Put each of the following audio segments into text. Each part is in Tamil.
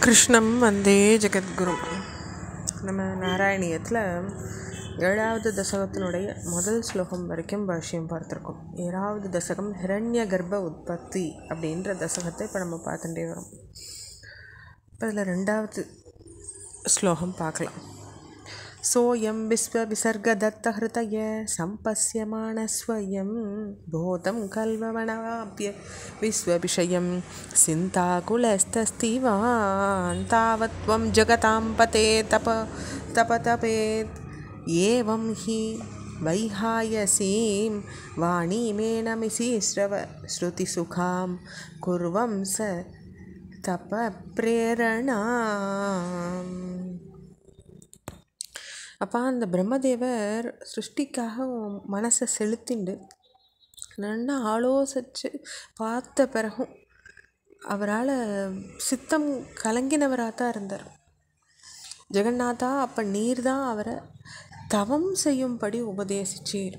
கிருஷ்ணம் வந்தே ஜெகத்குரு. நம்ம நாராயணியத்தில் 7வது தசகத்தினுடைய முதல் ஸ்லோகம் வரைக்கும் பாஷ்யம் பார்த்துருக்கோம். 7வது தசகம் ஹிரண்ய கர்ப்ப உற்பத்தி அப்படின்ற தசகத்தை இப்போ நம்ம பார்த்துட்டே வரோம். இப்போ இதில் 2வது ஸ்லோகம் பார்க்கலாம். சோயம் விஸ்வ விசர்கதத்தஹிருதய சம்பஸ்யமானஸ்வயம் போதம் கல்வவனவாப்ய விஸ்வபிஷயம் சிந்தாகுலஸ்தஸ்திவான் தாவத்வம் ஜகதாம் பதே தபதபேத் ஏவம் ஹி வைஹாயசீம் வாணிமேனமிசி ஸ்ருதிசுகாம் குர்வம் ச தப பிரேரணாம். அப்போ அந்த பிரம்மதேவர் சிருஷ்டிக்காக மனசை செலுத்திண்டு நல்லா ஆலோசித்து பார்த்த பிறகும் அவரால் சித்தம் கலங்கினவராக தான் இருந்தார். ஜெகநாதா, அப்போ நீர் தான் அவரை தவம் செய்யும்படி உபதேசிச்சீர்.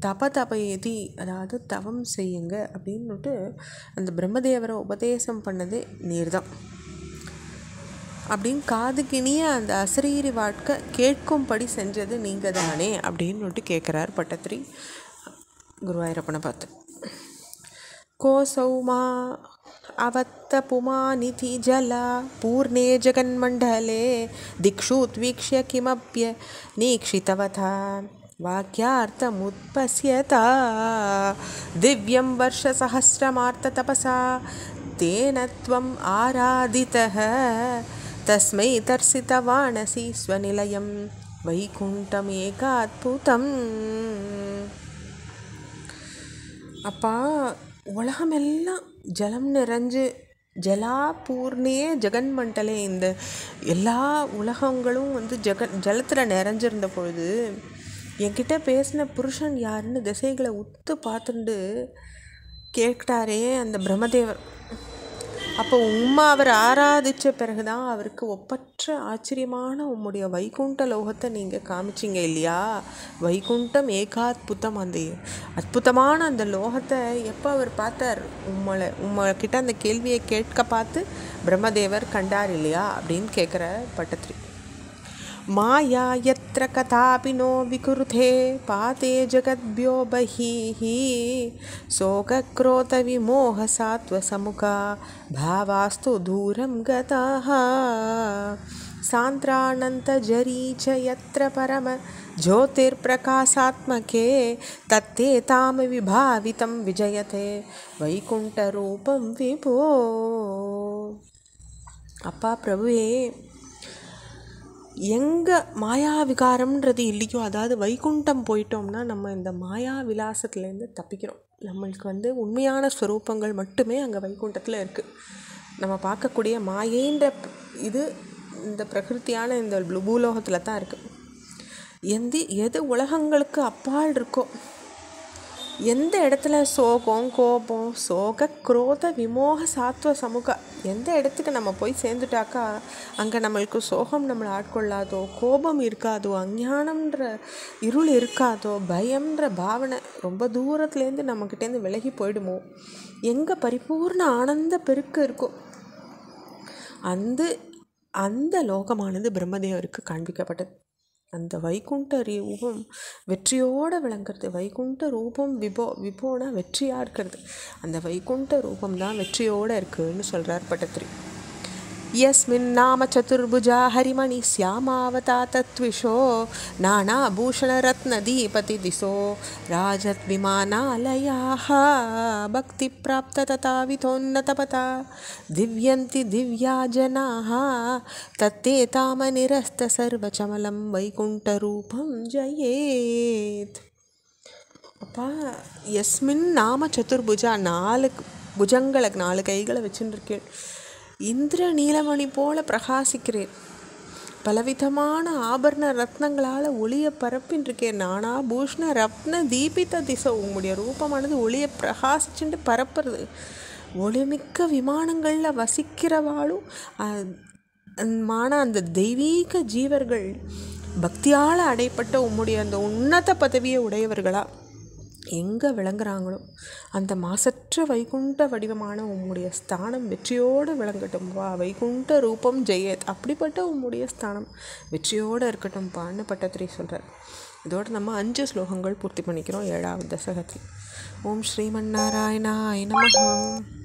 தபதபயதி, அதாவது தவம் செய்யுங்க அப்படின்னுட்டு அந்த பிரம்மதேவரை உபதேசம் பண்ணதே நீர் தான் அப்படின்னு காதுகினிய அந்த அசரீரி வாழ்க்கை கேட்கும்படி செஞ்சது நீங்கள் தானே அப்படின்னுட்டு கேட்குறார் பட்டத்திரி குருவாயூரப்பனை பார்த்து. கோசௌமா அவத்த புமாநிதி ஜலா பூர்ணே ஜெகன்மண்டலே திக்ஷுத்வீக்ஷ்ய கிமப்ய நீக்ஷிதவதா வாக்கியார்த்தமுத்பஸ்யதா திவ்யம் வருஷசஹஸ்ரமார்த்த தபசா தேன த்வம் ஆராதிதः தஸ்மை தர்சிதவானசி ஸ்வநிலையம் வைகுண்டமேகாத்புதம். அப்பா, உலகமெல்லாம் ஜலம் நிறைஞ்சு ஜலாபூர்ணே ஜெகன்மண்டலே, இந்த எல்லா உலகங்களும் ஜலத்தில் நிறைஞ்சிருந்த பொழுது என்கிட்ட பேசின புருஷன் யாருன்னு திசைகளை உத்து பார்த்துட்டு கேட்டாரே அந்த பிரம்மதேவர். அப்போ அவர் ஆராதித்த பிறகுதான் அவருக்கு ஒப்பற்ற ஆச்சரியமான உம்முடைய வைகுண்ட லோகத்தை நீங்கள் காமிச்சிங்க இல்லையா? வைகுண்டம் ஏகாத்புதம், அந்த அற்புதமான அந்த லோகத்தை எப்போ அவர் பார்த்தார்? உம்மக்கிட்ட அந்த கேள்வியை கேட்க பார்த்து பிரம்மதேவர் கண்டார் இல்லையா அப்படின்னு கேட்குற பட்டத்திரி. மாயா யத்ர கதாபி நோ விகுருதே பாதே ஜகத்பியோ பஹீஹி சோகக்ரோத விமோக சாத்வ சமுகா பாவாஸ்து தூரம் கதாஹ சாந்த்ரானந்த ஜரீச்ச யத்ர பரம ஜோதிர்பிரகாசாத்மகே தத்தே தாம விபாவிதம் விஜயதே வைகுண்ட ரூபம் விபோ. அப்பா பிரபுவே, எங்கே மாயா விகாரம்ன்றது இல்லையோ, அதாவது வைகுண்டம் போயிட்டோம்னா நம்ம இந்த மாயா விலாசத்துலேருந்து தப்பிக்கிறோம். நம்மளுக்கு உண்மையான ஸ்வரூபங்கள் மட்டுமே அங்கே வைகுண்டத்தில் இருக்குது. நம்ம பார்க்கக்கூடிய மாயேன்ற இது இந்த பிரகிருத்தியான இந்த பூலோகத்தில் தான் இருக்குது. எது உலகங்களுக்கு அப்பால் இருக்கோ, எந்த இடத்துல சோகம் கோபம் சோக குரோத விமோக சாத்வ சமூக, எந்த இடத்துக்கு நம்ம போய் சேர்ந்துட்டாக்கா அங்கே நம்மளுக்கு சோகம் நம்மளை ஆட்கொள்ளாதோ, கோபம் இருக்காதோ, அஞ்ஞானம்ன்ற இருள் இருக்காதோ, பயம்ன்ற பாவனை ரொம்ப தூரத்துலேருந்து நம்மக்கிட்டேருந்து விலகி போயிடுமோ, எங்கே பரிபூர்ண ஆனந்த பெருக்கு இருக்கோ அந்த லோகமானது பிரம்மதேவருக்கு காண்பிக்கப்பட்டது. அந்த வைகுண்ட ரூபம் வெற்றியோடு விளங்குறது. வைகுண்ட ரூபம் விபோனா வெற்றியாக இருக்கிறது. அந்த வைகுண்ட ரூபம் தான் வெற்றியோடு இருக்குதுன்னு சொல்கிறார் பட்டத்திரி. யஸ்மின் நாம சதுர்புஜா ஹரிமணி சியாமாவதா தத்விஷோ நானாபூஷண ரத்ன தீபதி திசோ ராஜத் விமானாலயாஹ பக்தி பிராப்த ததா விதோன்னதபதா திவ்யந்தி திவ்யா ஜனாஹ தத்தே தாம நிரஸ்த சர்வச்சமலம் வைகுண்ட ரூபம் ஜயேத். அப்பா, யஸ்மின் நாம சதுர்புஜா, 4 புஜங்களை 4 கைகளை வச்சுருக்கேன். இந்திர நீலமணி போல பிரகாசிக்கிறேன். பலவிதமான ஆபரண ரத்னங்களால் ஒளியை பரப்பின்றிருக்கேன். நானா பூஷ்ண ரத்ன தீபித திசை, உங்களுடைய ரூபமானது ஒளியை பிரகாசிச்சுட்டு பரப்புறது. ஒளிமிக்க விமானங்களில் வசிக்கிறவாளும் அந்த தெய்வீக ஜீவர்கள் பக்தியால் அடைப்பட்ட உம்முடைய அந்த உன்னத பதவியை உடையவர்களா எங்கே விளங்குறாங்களோ அந்த மாசற்ற வைகுண்ட வடிவமான உம்முடைய ஸ்தானம் வெற்றியோடு விளங்கட்டும் வா, வைகுண்ட ரூபம் ஜெயத், அப்படிப்பட்ட உம்முடைய ஸ்தானம் வெற்றியோடு இருக்கட்டும்பான்னு பட்டத்திரி சொல்கிறார். இதோடு நம்ம 5 ஸ்லோகங்கள் பூர்த்தி பண்ணிக்கிறோம் 7வது தசகத்தில். ஓம் ஸ்ரீமன் நாராயணாய நமஹ.